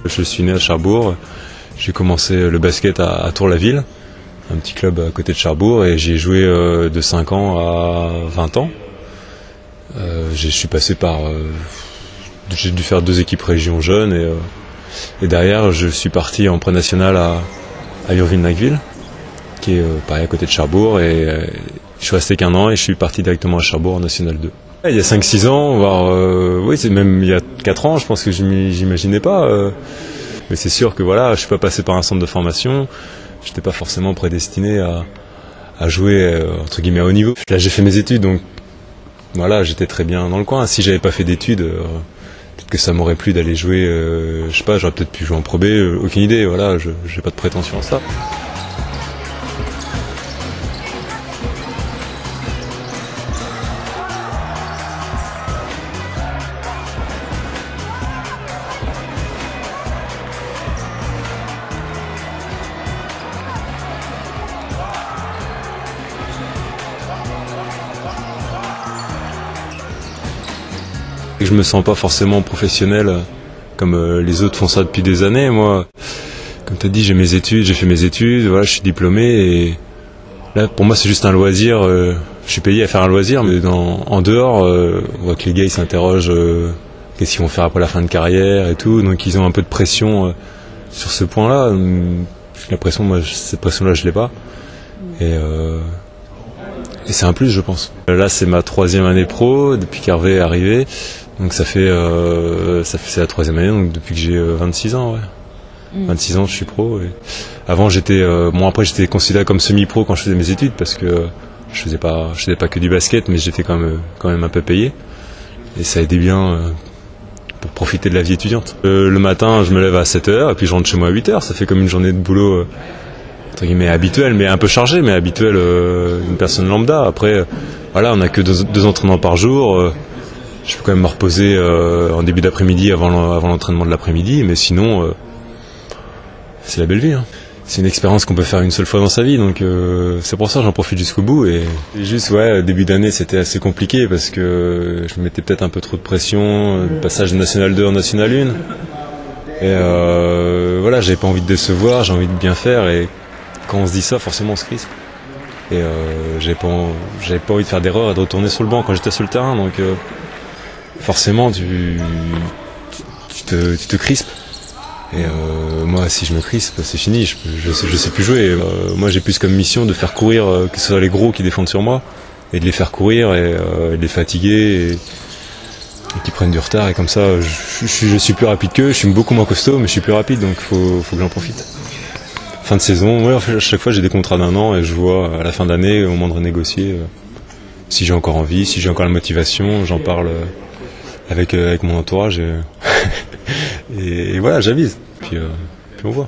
Je suis né à Cherbourg, j'ai commencé le basket à Tour-la-Ville, un petit club à côté de Cherbourg, et j'y ai joué de 5 ans à 20 ans. Je suis passé par... j'ai dû faire 2 équipes région jeunes, et derrière je suis parti en pré-national à Urville-Nacqueville, qui est pareil à côté de Cherbourg, et je suis resté qu'1 an et je suis parti directement à Cherbourg en National 2. Il y a 5-6 ans, voire oui, c'est même il y a 4 ans, je pense que j'imaginais pas. Mais c'est sûr que voilà, je suis pas passé par un centre de formation, j'étais pas forcément prédestiné à jouer entre guillemets à haut niveau. Là j'ai fait mes études, donc voilà, j'étais très bien dans le coin. Si j'avais pas fait d'études, peut-être que ça m'aurait plu d'aller jouer, je sais pas, j'aurais peut-être pu jouer en Pro B, aucune idée, voilà, j'ai pas de prétention à ça. Je me sens pas forcément professionnel comme les autres font ça depuis des années. Moi, comme tu as dit, j'ai fait mes études, voilà, je suis diplômé, et là pour moi c'est juste un loisir. Je suis payé à faire un loisir, mais en dehors, on voit que les gars ils s'interrogent qu'est-ce qu'ils vont faire après la fin de carrière et tout, donc ils ont un peu de pression sur ce point-là. J'ai l'impression, moi cette pression-là je l'ai pas, et c'est un plus, je pense. Là c'est ma 3e année pro depuis qu'Hervé est arrivé. Donc c'est la 3e année, donc depuis que j'ai 26 ans, ouais. 26 ans, je suis pro. Et avant, j'étais considéré comme semi-pro quand je faisais mes études, parce que je faisais pas que du basket, mais j'étais quand même un peu payé. Et ça aidait bien pour profiter de la vie étudiante. Le matin, je me lève à 7h, et puis je rentre chez moi à 8h. Ça fait comme une journée de boulot, entre guillemets, habituelle, mais un peu chargée, mais habituelle, une personne lambda. Après, voilà, on n'a que 2 entraînements par jour. Je peux quand même me reposer en début d'après-midi avant l'entraînement de l'après-midi, mais sinon, c'est la belle vie. Hein. C'est une expérience qu'on peut faire une seule fois dans sa vie, donc c'est pour ça que j'en profite jusqu'au bout. Et juste, ouais, début d'année, c'était assez compliqué parce que je me mettais peut-être un peu trop de pression, le passage de National 2 en National 1. Et voilà, j'avais pas envie de décevoir, j'ai envie de bien faire, et quand on se dit ça, forcément on se crispe. Et j'avais pas envie de faire d'erreur et de retourner sur le banc quand j'étais sur le terrain, donc... forcément tu te crispes, et moi si je me crispe c'est fini, je sais plus jouer. Moi j'ai plus comme mission de faire courir, que ce soit les gros qui défendent sur moi, et de les faire courir, et de les fatiguer, et qui prennent du retard, et comme ça je suis plus rapide qu'eux. Je suis beaucoup moins costaud, mais je suis plus rapide, donc faut que j'en profite. Fin de saison, ouais, à chaque fois j'ai des contrats d'1 an, et je vois à la fin d'année, au moment de renégocier, si j'ai encore envie, si j'ai encore la motivation, j'en parle avec mon entourage, et voilà, j'avise, puis on voit.